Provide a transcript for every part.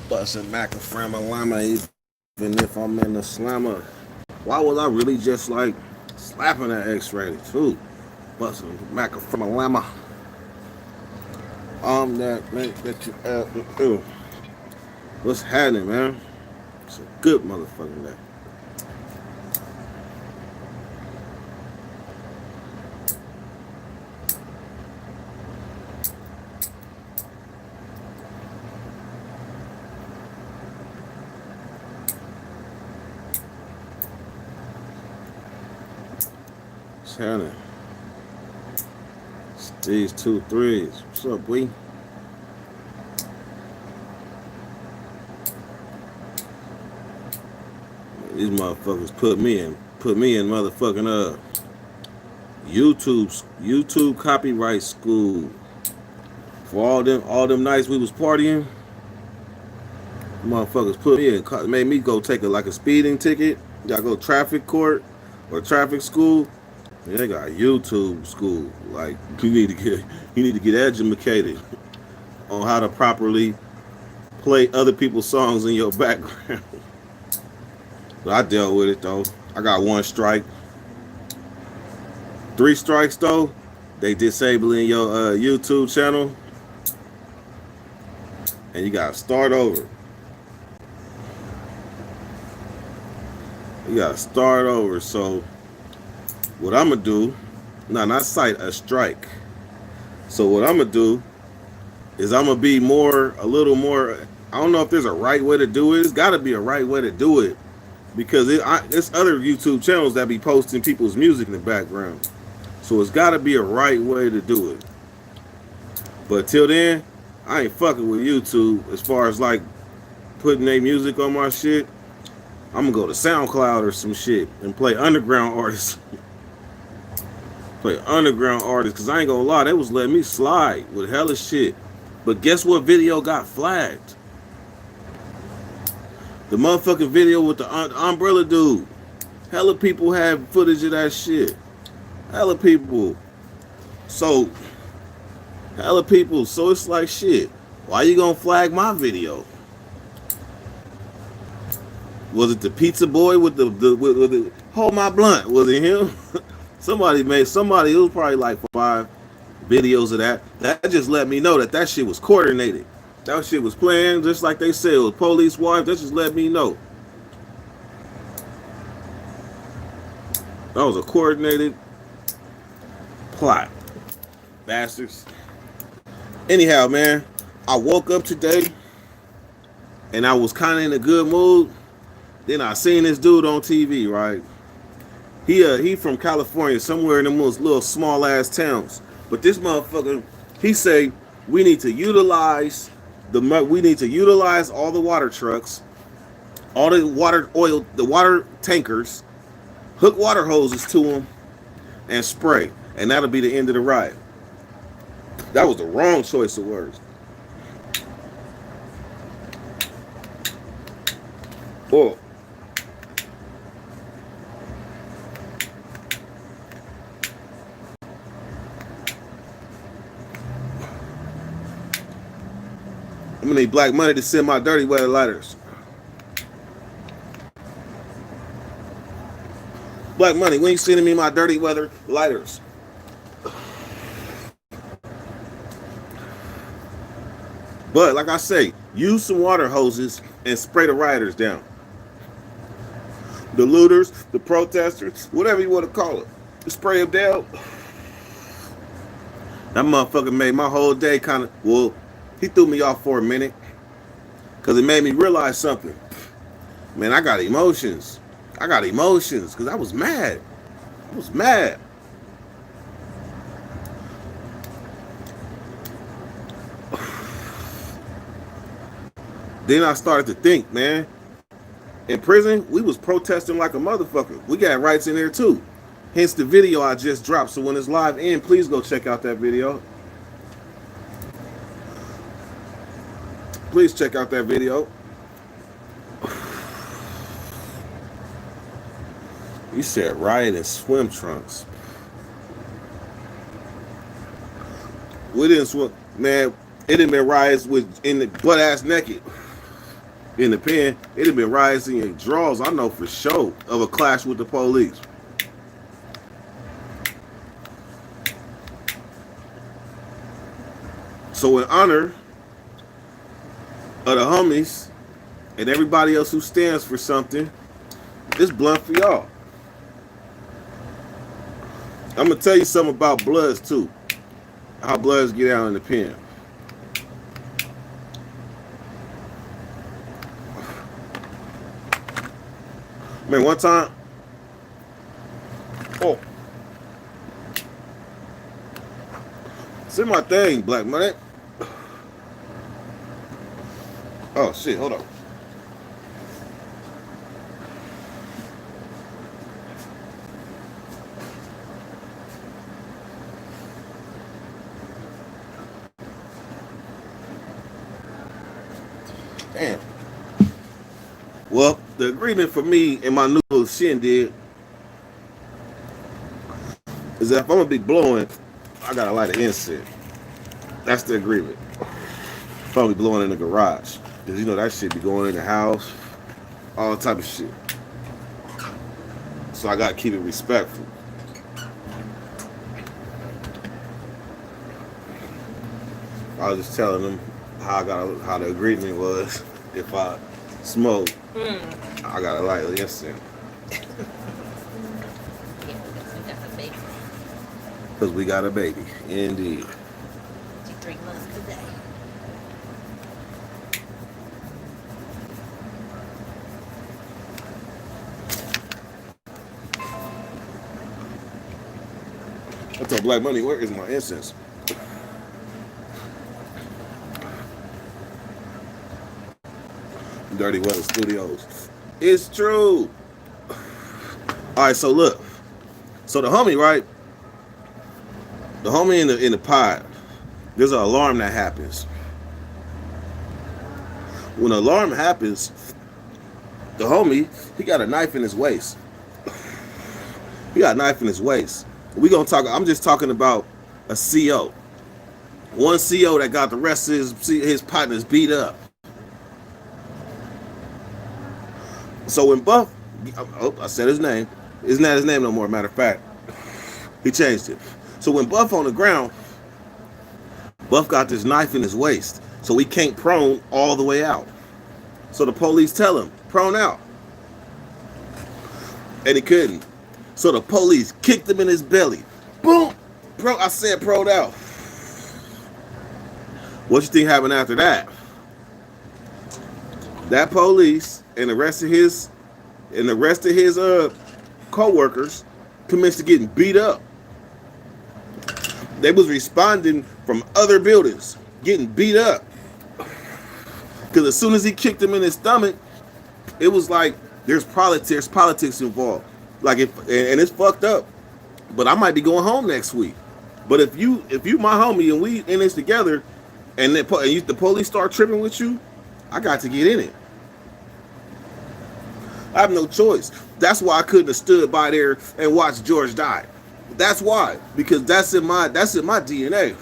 Busting Mac and Frama Llama, even if I'm in the slammer. Why was I really just like slapping that X-rated too? Busting Mac and Frama Llama. That man that you what's happening, man? It's a good motherfucking day. What's happening? It's these 2 3s. What's up, boy? These motherfuckers put me in motherfucking YouTube copyright school. For all them nights we was partying, motherfuckers put me in, made me go take like a speeding ticket. Gotta go traffic court or traffic school. And they got YouTube school. Like you need to get educated on how to properly play other people's songs in your background. But I dealt with it though. I got 1 strike. 3 strikes though, they disabling your YouTube channel, and you gotta start over. You gotta start over. So what I'm gonna do, not cite a strike. So what I'm gonna do is I'm gonna be a little more. I don't know if there's a right way to do it. It's got to be a right way to do it because it's other YouTube channels that be posting people's music in the background. So it's got to be a right way to do it. But till then, I ain't fucking with YouTube as far as like putting their music on my shit. I'm gonna go to SoundCloud or some shit and play underground artists. Play underground artists, cause I ain't gonna lie, they was letting me slide with hella shit. But guess what video got flagged? The motherfucking video with the umbrella dude. Hella people have footage of that shit. Hella people. So, hella people. So it's like shit. Why you gonna flag my video? Was it the pizza boy with the hold my blunt? Was it him? Somebody, it was probably like 5 videos of that. That just let me know that shit was coordinated. That shit was planned, just like they said, it was police wife. That just let me know. That was a coordinated plot. Bastards. Anyhow, man, I woke up today and I was kind of in a good mood. Then I seen this dude on TV, right? He from California, somewhere in the most little small ass towns. But this motherfucker, he say we need to utilize all the water trucks, all the the water tankers, hook water hoses to them, and spray, and that'll be the end of the riot. That was the wrong choice of words. Oh. I'm gonna need Black Money to send my dirty weather lighters. Black Money, when you sending me my dirty weather lighters? But like I say, use some water hoses and spray the rioters down. The looters, the protesters, whatever you want to call it. Spray them down. That motherfucker made my whole day kind of, well, he threw me off for a minute. Because it made me realize something. Man, I got emotions. Because I was mad. Then I started to think, man, in prison, we was protesting like a motherfucker. We got rights in there too. Hence the video I just dropped. So when it's live in, please go check out that video. Please check out that video. You said riot in swim trunks. We didn't swim, man. It didn't been riots in the butt ass naked. in the pen, it'd have been riots in your draws, I know for sure, of a clash with the police. So in honor of the homies and everybody else who stands for something, this blunt for y'all. I'm gonna tell you something about Bloods too. How Bloods get out in the pen. Man, one time, it's in my thing, Black Money. Oh shit, hold on. Damn. Well, the agreement for me and my new little shindig is that if I'm gonna be blowing, I gotta light an incense. That's the agreement. If I'm gonna be blowing in the garage, because you know that shit be going in the house, all type of shit. So I gotta keep it respectful. I was just telling them how the agreement was. If I smoke, I gotta light an incense. Because we got a baby. Indeed. 3 months today. I told Black Money, where is my incense? Dirty Weather Studios. It's true. All right, so look. So the homie, right? The homie in the pod, there's an alarm that happens. When an alarm happens, the homie, he got a knife in his waist. He got a knife in his waist. I'm just talking about a CO. One CO that got the rest of his partners beat up. So when Buff, I said his name. It's not his name no more, matter of fact. He changed it. So when Buff on the ground, Buff got this knife in his waist. So he can't prone all the way out. So the police tell him, prone out. And he couldn't. So the police kicked him in his belly. Boom! I said prone out. What you think happened after that? That police and the rest of his co-workers commenced to getting beat up. They was responding from other buildings, getting beat up. Because as soon as he kicked him in his stomach, it was like there's politics involved. Like and it's fucked up. But I might be going home next week. But if you my homie and we in this together, and the police start tripping with you, I got to get in it. I have no choice. That's why I couldn't have stood by there and watched George die. That's why, because that's in my DNA.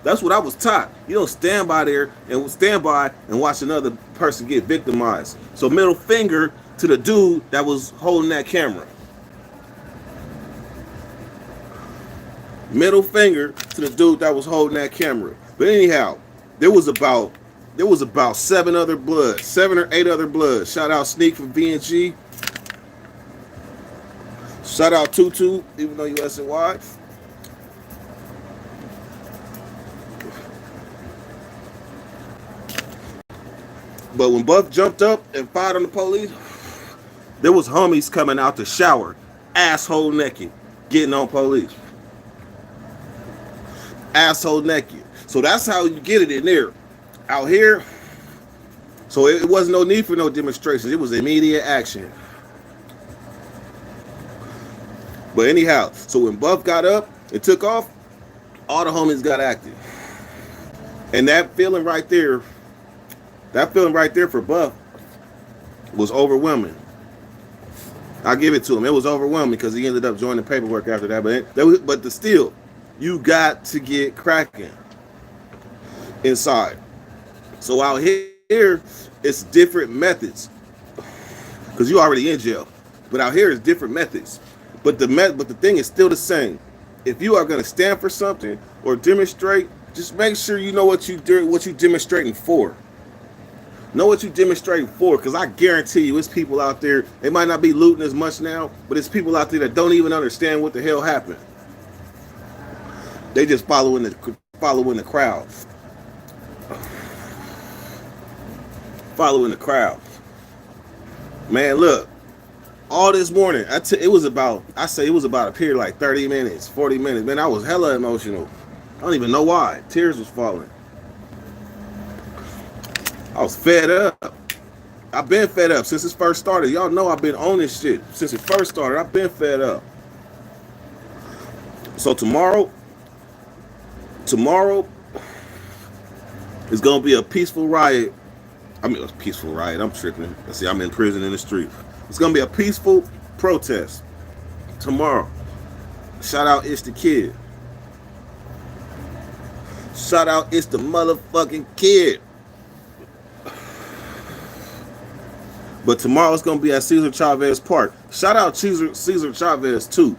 That's what I was taught. You don't stand by and watch another person get victimized. So middle finger to the dude that was holding that camera. Middle finger to the dude that was holding that camera. But anyhow, there was about 7 or 8 other bloods. Shout out Sneak from VNG. Shout out Tutu, even though you SNY. But when Buff jumped up and fired on the police, there was homies coming out the shower, asshole naked, getting on police. Asshole naked. So that's how you get it in there. Out here, so it wasn't no need for no demonstrations. It was immediate action. But anyhow, so when Buff got up and took off, all the homies got active. And that feeling right there for Buff was overwhelming. I'll give it to him. It was overwhelming because he ended up joining paperwork after that. But still, you got to get cracking inside. So out here, here, it's different methods because you already in jail. But out here, it's different methods. But the thing is still the same. If you are going to stand for something or demonstrate, just make sure you know what you demonstrating for. Know what you demonstrating for, because I guarantee you, it's people out there. They might not be looting as much now, but it's people out there that don't even understand what the hell happened. They just following the crowd. Following the crowd. Man, look. All this morning, it was about a period like 30 minutes, 40 minutes. Man, I was hella emotional. I don't even know why. Tears was falling. I was fed up. I've been fed up since it first started. Y'all know I've been on this shit since it first started. I've been fed up. So tomorrow is gonna be a peaceful riot. I mean, a peaceful riot. I'm tripping. See, I'm in prison in the street. It's gonna be a peaceful protest tomorrow. Shout out, it's the kid. Shout out, it's the motherfucking kid. But tomorrow it's gonna be at Cesar Chavez Park. Shout out Cesar Chavez too.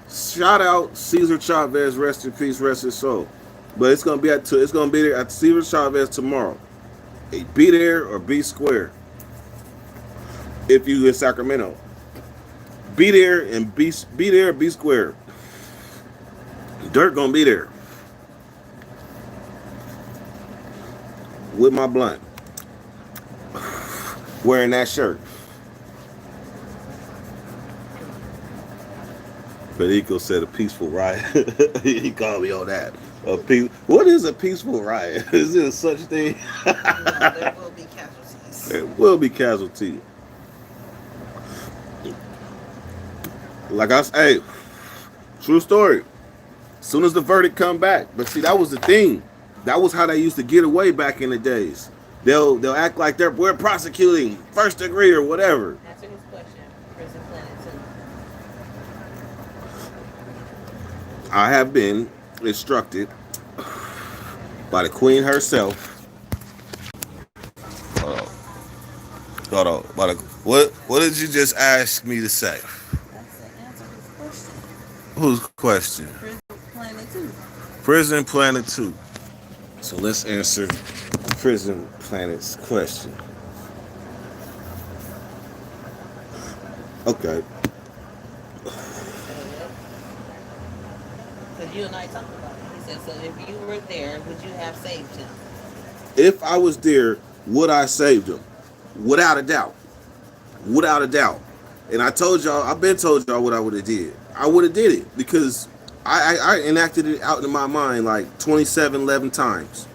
Shout out Cesar Chavez, rest in peace, rest his soul. But it's gonna be there at Cesar Chavez tomorrow. Be there or be square. If you in Sacramento, be there and be there, be square. Dirt gonna be there with my blunt, wearing that shirt. Federico said a peaceful riot. He called me on that. What is a peaceful riot? Is there such thing? No, there will be casualties. There will be casualties. Like I said, hey, true story. As soon as the verdict come back, but see, that was the thing. That was how they used to get away back in the days. They'll act like we're prosecuting first degree or whatever. Answer his question. Prison Planet 2. I have been instructed by the queen herself. Hold on. What did you just ask me to say? Answer his question. Whose question? Prison Planet 2. Prison Planet 2. So let's answer Prison Planet's question. Okay. Because you and I talked about it. He said, so if you were there, would you have saved him? If I was there, would I saved him? Without a doubt. Without a doubt. And I've been told y'all what I would have did. I would have did it because I enacted it out in my mind like 11 times.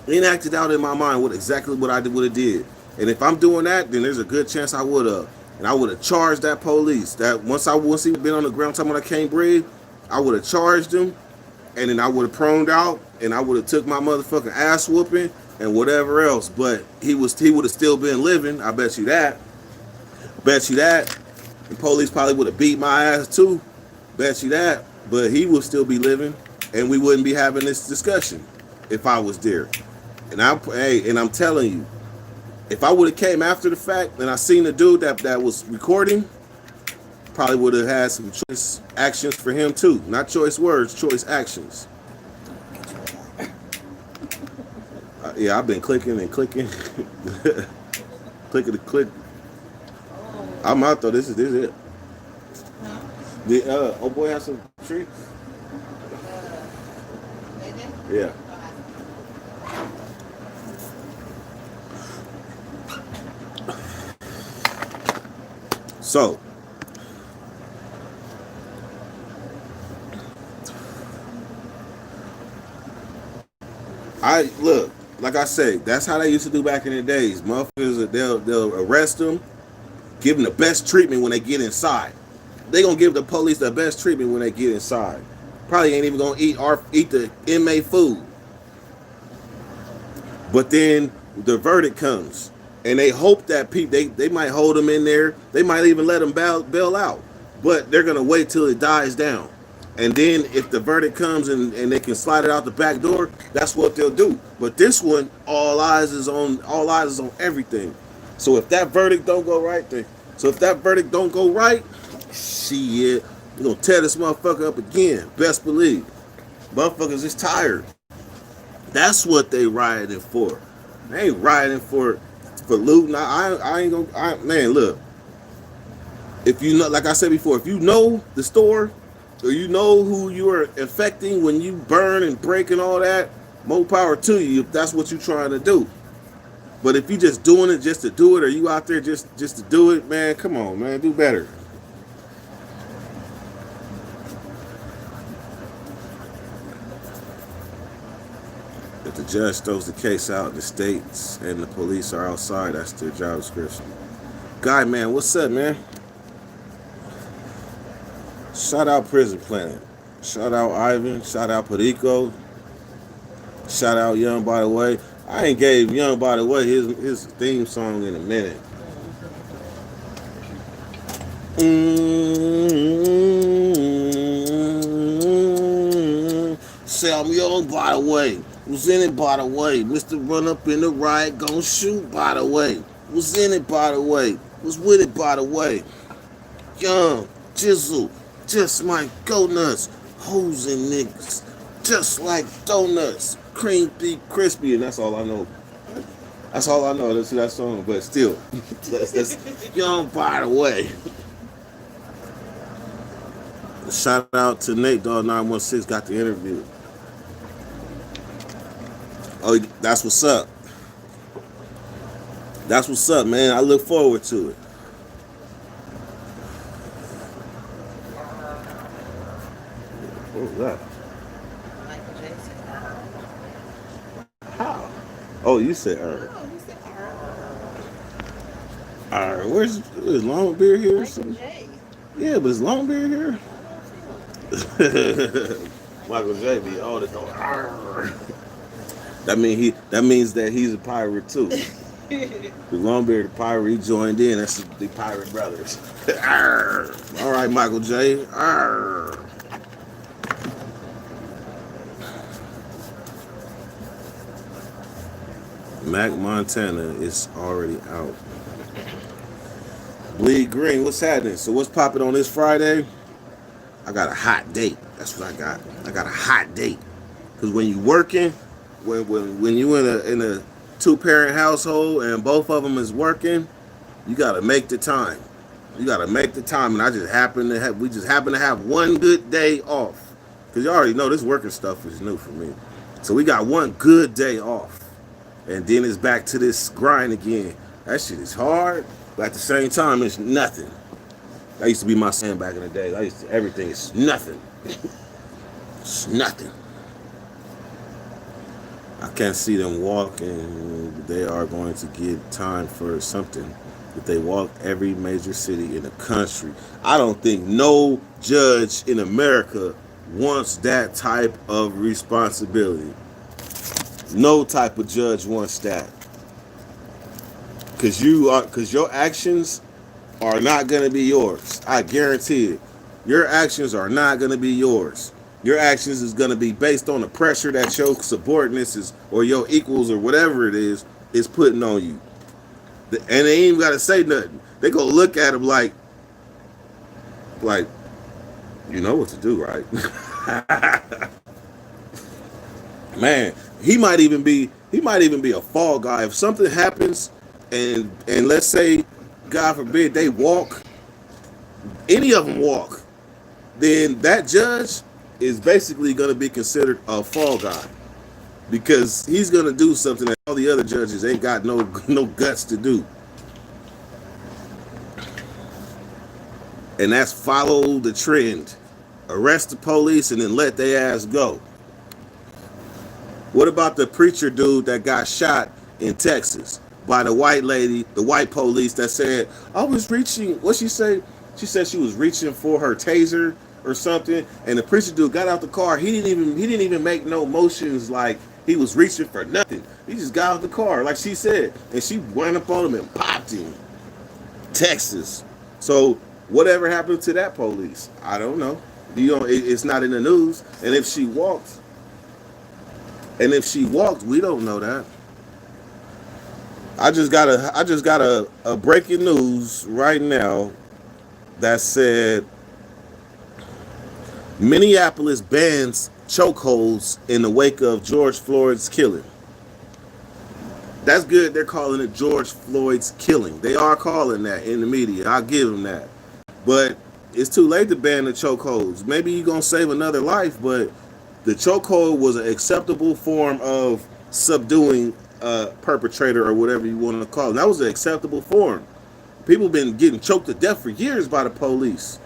Enacted out in my mind what exactly what I would have did. And if I'm doing that, then there's a good chance I would have. And I would have charged that police. That once he been on the ground talking about I can't breathe, I would have charged him, and then I would have proned out, and I would have took my motherfucking ass whooping and whatever else. But he would have still been living. I bet you that. Bet you that. The police probably would have beat my ass too. Bet you that. But he would still be living, and we wouldn't be having this discussion if I was there. And I'm telling you, if I would have came after the fact and I seen the dude that was recording, probably would have had some choice actions for him too. Not choice words, choice actions. Yeah, I've been clicking and clicking. Clicking to click. I'm out though. This is it. The oh boy has some treats. Yeah. So look, like I say, that's how they used to do back in the days. Motherfuckers, they'll arrest them, give them the best treatment when they get inside. They gonna give the police the best treatment when they get inside. Probably ain't even gonna eat the inmate food. But then the verdict comes, and they hope that they might hold them in there. They might even let them bail out. But they're gonna wait till it dies down. And then if the verdict comes and they can slide it out the back door, that's what they'll do. But this one, all eyes is on everything. So if that verdict don't go right, shit, we gonna tear this motherfucker up again. Best believe. Motherfuckers is tired. That's what they rioting for. They ain't rioting for looting. I ain't gonna. Man, look. If you know, like I said before, if you know the store, or you know who you are affecting when you burn and break and all that, more power to you if that's what you're trying to do. But if you just doing it just to do it, or you out there just to do it, man, come on, man, do better. If the judge throws the case out, the states and the police are outside, that's their job description. Guy, man, what's up, man? Shout out Prison Planet. Shout out Ivan. Shout out Perico. Shout out Young by the Way. I ain't gave Young by the Way his theme song in a minute. Say I'm young by the way. Was in it by the way. Mr. Run Up in the riot, gon' shoot by the way. Was in it by the way. Was with it by the way. Young, Jizzle, just like go nuts. Hoes and niggas, just like donuts. Cream beef crispy, and that's all I know. That's all I know. That's that song, but still, that's young by the way. Shout out to Nate Dogg 916 got the interview. Oh, that's what's up. That's what's up, man. I look forward to it. What was that? Michael Jackson. How? Oh, you said Oh, he said Where's Longbeard here or Michael something? J. Yeah, but is Longbeard here? I don't see him. Michael J. be all the time. That means that he's a pirate too. The Longbeard, the pirate, he joined in. That's the Pirate Brothers. All right, Michael J. Mac Montana is already out. Bleed Green, what's happening? So what's popping on this Friday? I got a hot date. That's what I got. I got a hot date. Cause when you working, when you in a two-parent household and both of them is working, you gotta make the time. You gotta make the time. And we just happen to have one good day off. Cause you already know this working stuff is new for me. So we got one good day off. And then it's back to this grind again. That shit is hard, but at the same time, it's nothing. That used to be my saying back in the day. Everything is nothing. It's nothing. I can't see them walking. They are going to give time for something. If they walk every major city in the country, I don't think no judge in America wants that type of responsibility. No type of judge wants that. Cause your actions are not gonna be yours. I guarantee it. Your actions are not gonna be yours. Your actions is gonna be based on the pressure that your subordinates is or your equals or whatever it is putting on you. And they ain't even gotta say nothing. They gonna look at him like you know what to do, right? Man, he might even be a fall guy. If something happens and let's say, God forbid, they walk, any of them walk, then that judge is basically going to be considered a fall guy because he's going to do something that all the other judges ain't got no guts to do. And that's follow the trend. Arrest the police and then let their ass go. What about the preacher dude that got shot in Texas by the white lady, the white police that said, I was reaching, what she say? She said she was reaching for her taser or something, and the preacher dude got out the car. He didn't even make no motions like he was reaching for nothing. He just got out the car, like she said, and she went up on him and popped him. Texas. So whatever happened to that police? I don't know. It's not in the news. And if she walked, we don't know that. I just got a breaking news right now that said Minneapolis bans chokeholds in the wake of George Floyd's killing. That's good. They're calling it George Floyd's killing. They are calling that in the media. I'll give them that. But it's too late to ban the chokeholds. Maybe you're going to save another life, but the chokehold was an acceptable form of subduing a perpetrator or whatever you want to call it. And that was an acceptable form. People been getting choked to death for years by the police.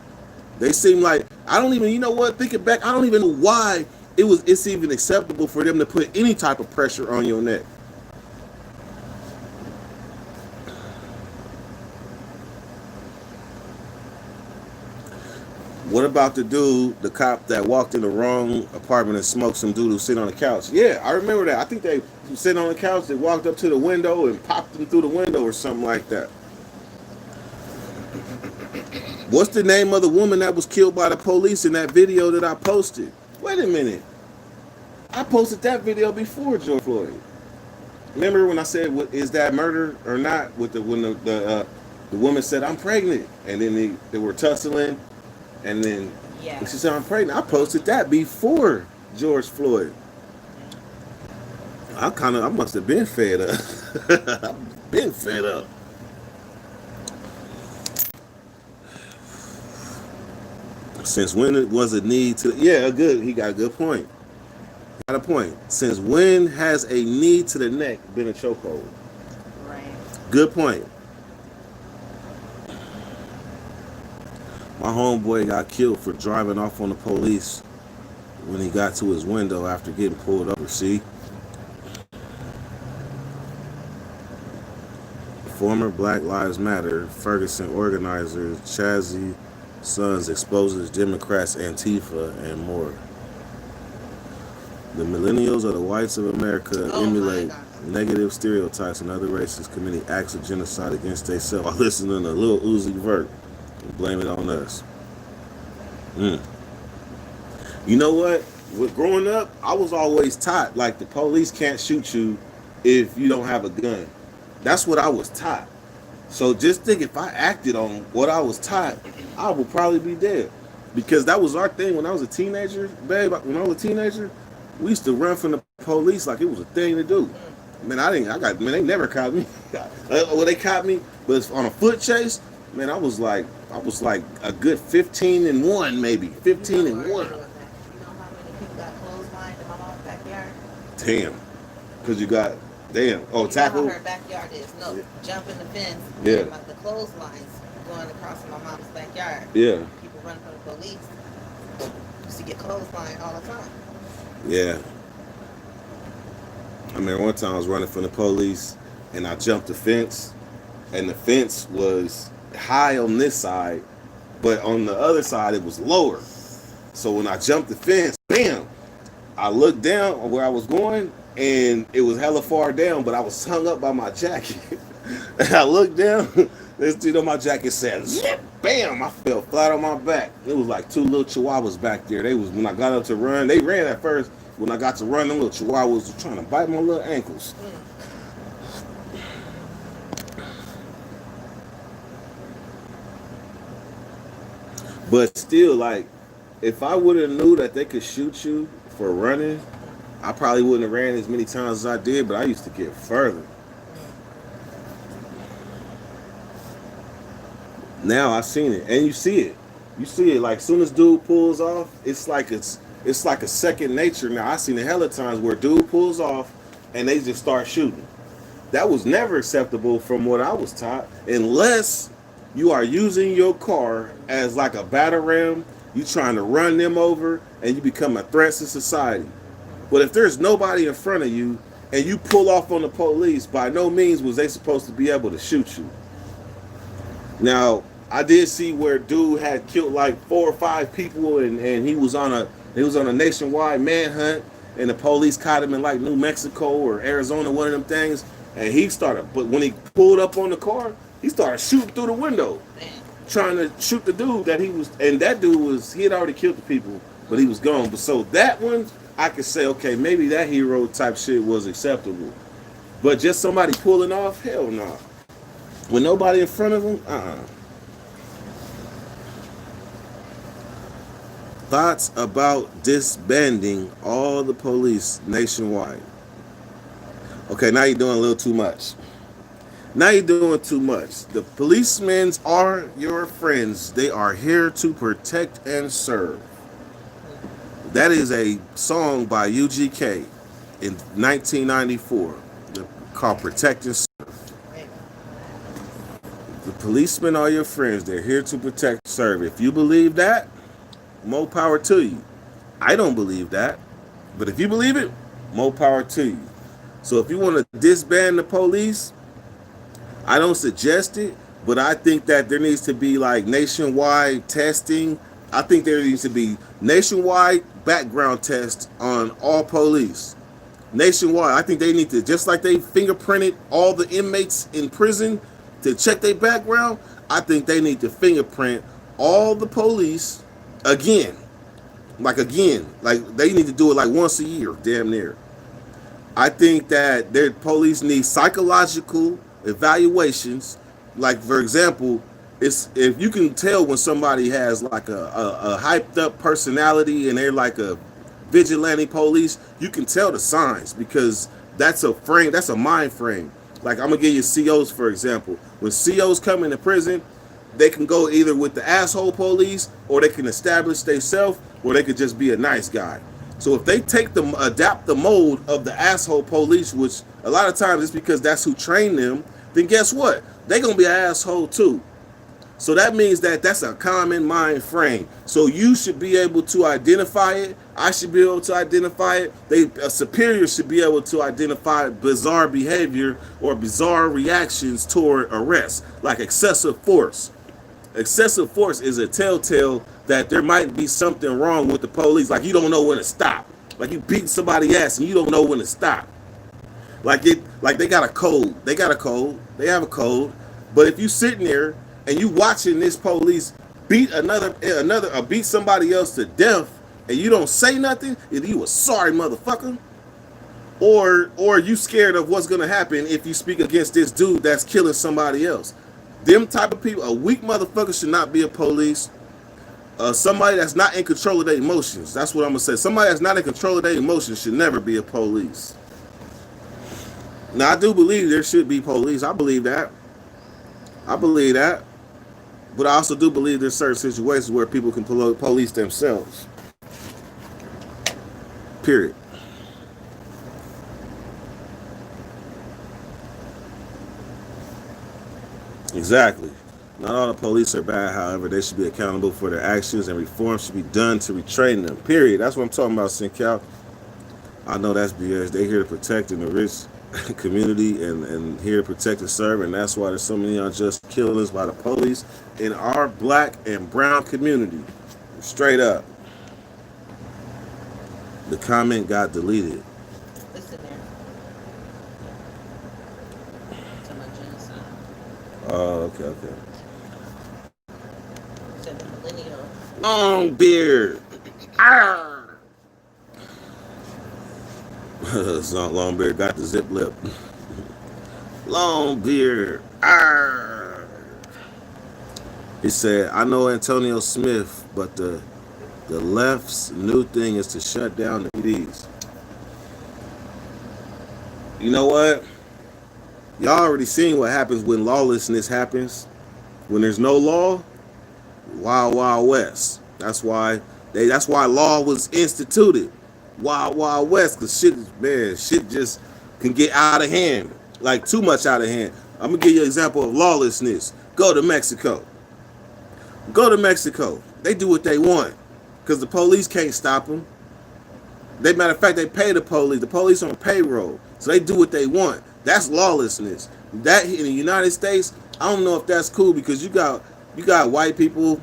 They seem like, I don't even, you know what, thinking back, I don't even know why it's even acceptable for them to put any type of pressure on your neck. What about the cop that walked in the wrong apartment and smoked some dude who sit on the couch? Yeah, I remember that. I think they sitting on the couch, they walked up to the window and popped him through the window or something like that. What's the name of the woman that was killed by the police in that video that I posted? Wait a minute. I posted that video before George Floyd. Remember when I said, is that murder or not? When the woman said, I'm pregnant. And then they were tussling. And then she said, I'm pregnant. I posted that before George Floyd. I must have been fed up. I've been fed up. Since when it was a need to, he got a good point. Got a point. Since when has a knee to the neck been a chokehold? Right. Good point. My homeboy got killed for driving off on the police when he got to his window after getting pulled over. See? Former Black Lives Matter Ferguson organizer Chazzy Sons exposes Democrats, Antifa, and more. The millennials of the whites of America emulate negative stereotypes and other races committing acts of genocide against themselves while listening to Lil Uzi Vert and blame it on us. You know what? With growing up, I was always taught, like, the police can't shoot you if you don't have a gun. That's what I was taught. So just think, if I acted on what I was taught, I would probably be dead. Because that was our thing when I was a teenager, babe. When I was a teenager, we used to run from the police like it was a thing to do. Man, they never caught me. Well, they caught me, but on a foot chase, man, I was like a good 15-1, maybe 15-1. You know how many people got clotheslined in my mom's backyard? Damn, because you got tackle. You know how her backyard is. No, jumping the fence. Yeah. And the clotheslines going across my mom's backyard. Yeah. People running from the police. Used to get clotheslined all the time. Yeah. I remember one time I was running from the police and I jumped the fence, and the fence was high on this side, but on the other side it was lower. So when I jumped the fence, bam, I looked down where I was going and it was hella far down, but I was hung up by my jacket. And I looked down, this dude on my jacket said, zip, bam, I fell flat on my back. It was like two little chihuahuas back there. When I got up to run, they ran at first. When I got to run, them little chihuahuas were trying to bite my little ankles. But still, like, if I would have knew that they could shoot you for running, I probably wouldn't have ran as many times as I did, but I used to get further. Now I seen it, and you see it. You see it, like, soon as dude pulls off, it's like a second nature. Now I seen a hell of times where dude pulls off and they just start shooting. That was never acceptable from what I was taught, unless you are using your car as like a battle ram. You trying to run them over and you become a threat to society. But if there's nobody in front of you and you pull off on the police, by no means was they supposed to be able to shoot you. Now, I did see where dude had killed like 4 or 5 people, and he was on a nationwide manhunt, and the police caught him in like New Mexico or Arizona, one of them things, and but when he pulled up on the car, he started shooting through the window. trying to shoot the dude that he was, and that dude was, he had already killed the people, but he was gone. But so that one, I could say, okay, maybe that hero type shit was acceptable. But just somebody pulling off, hell no. Nah. With nobody in front of him, Thoughts about disbanding all the police nationwide. Okay, now you're doing a little too much. Now you're doing too much. The policemen are your friends. They are here to protect and serve. That is a song by UGK in 1994 called Protect and Serve. The policemen are your friends. They're here to protect and serve. If you believe that, more power to you. I don't believe that. But if you believe it, more power to you. So if you want to disband the police, I don't suggest it, but I think that there needs to be like nationwide testing. I think there needs to be nationwide background tests on all police. Nationwide. I think they need to, just like they fingerprinted all the inmates in prison to check their background, I think they need to fingerprint all the police again. Like they need to do it like once a year, damn near. I think that their police need psychological evaluations. Like, for example, it's if you can tell when somebody has like a hyped up personality and they're like a vigilante police, you can tell the signs because that's a frame, that's a mind frame. Like, I'm gonna give you COs, for example. When COs come into prison, they can go either with the asshole police or they can establish themselves, or they could just be a nice guy. So if they adapt the mold of the asshole police, which a lot of times it's because that's who trained them, then guess what? They're going to be an asshole too. So that means that that's a common mind frame. So you should be able to identify it. I should be able to identify it. A superior should be able to identify bizarre behavior or bizarre reactions toward arrest, like excessive force. Excessive force is a telltale that there might be something wrong with the police. Like you don't know when to stop. Like you beat somebody's ass and you don't know when to stop. Like they got a code. They got a code. They have a code. But if you sitting there and you watching this police beat beat somebody else to death and you don't say nothing, either you a sorry motherfucker, or you scared of what's gonna happen if you speak against this dude that's killing somebody else. Them type of people, a weak motherfucker should not be a police. Somebody that's not in control of their emotions. That's what I'm gonna say. Somebody that's not in control of their emotions should never be a police. Now I do believe there should be police. I believe that. But I also do believe there's certain situations where people can police themselves. Period. Exactly. Not all the police are bad, however, they should be accountable for their actions and reform should be done to retrain them. Period. That's what I'm talking about, Sincal. I know that's BS. They're here to protect the rich community and here to protect and serve, and that's why there's so many unjust killings by the police in our black and brown community. Straight up. The comment got deleted. Listen there. To my genocide. Oh, okay. Said the millennial. Long beard. It's not long beard, got the zip lip. Long beard. He said, I know Antonio Smith, but the left's new thing is to shut down the PDs. You know what? Y'all already seen what happens when lawlessness happens. When there's no law, Wild Wild West. That's why law was instituted. Wild Wild West, because shit just can get out of hand. Like too much out of hand. I'm gonna give you an example of lawlessness. Go to Mexico. They do what they want. Because the police can't stop them. Matter of fact, they pay the police. The police on payroll. So they do what they want. That's lawlessness. That in the United States, I don't know if that's cool because you got white people.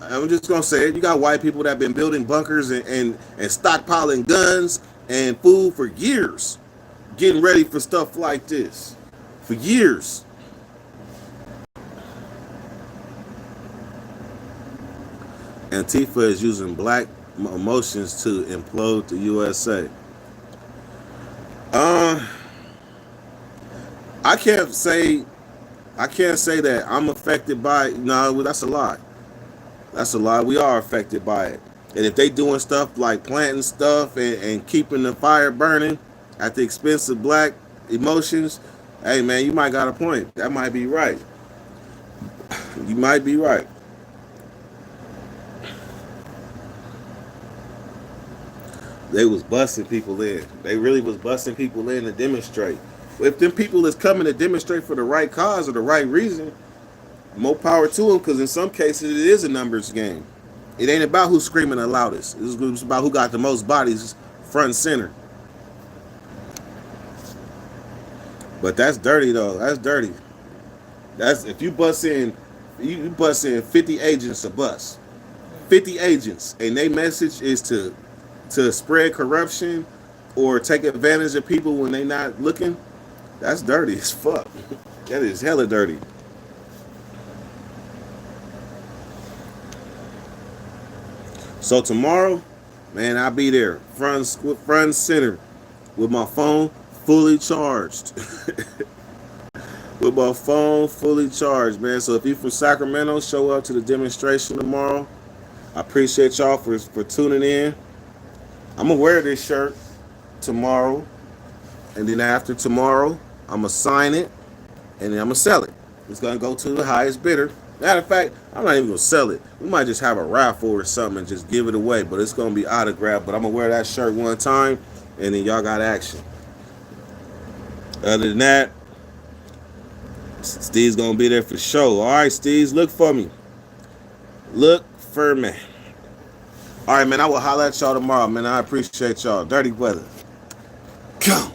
I'm just gonna say it. You got white people that have been building bunkers and stockpiling guns and food for years, getting ready for stuff like this. For years. Antifa is using black emotions to implode the USA. Uh, I can't say that I'm affected by it. No, that's a lie. That's a lie. We are affected by it. And if they doing stuff like planting stuff and keeping the fire burning at the expense of black emotions, hey man, you might got a point. That might be right. You might be right. They was busting people in. They really was busting people in to demonstrate. If them people is coming to demonstrate for the right cause or the right reason, more power to them. Because in some cases, it is a numbers game. It ain't about who's screaming the loudest. It's about who got the most bodies front and center. But that's dirty though. That's dirty. That's if you bust in 50 agents a bus. 50 agents, and their message is to spread corruption or take advantage of people when they not looking. That's dirty as fuck. That is hella dirty. So tomorrow, man, I'll be there, front and center, with my phone fully charged. With my phone fully charged, man. So if you from Sacramento, show up to the demonstration tomorrow. I appreciate y'all for tuning in. I'm gonna wear this shirt tomorrow, and then after tomorrow, I'm gonna sign it, and then I'm gonna sell it. It's gonna go to the highest bidder. Matter of fact, I'm not even gonna sell it. We might just have a raffle or something and just give it away, but it's gonna be autographed. But I'm gonna wear that shirt one time, and then y'all got action. Other than that, Steve's gonna be there for sure. All right, Steve's, look for me. Look for me. All right, man. I will holler at y'all tomorrow, man. I appreciate y'all. Dirty weather. Come.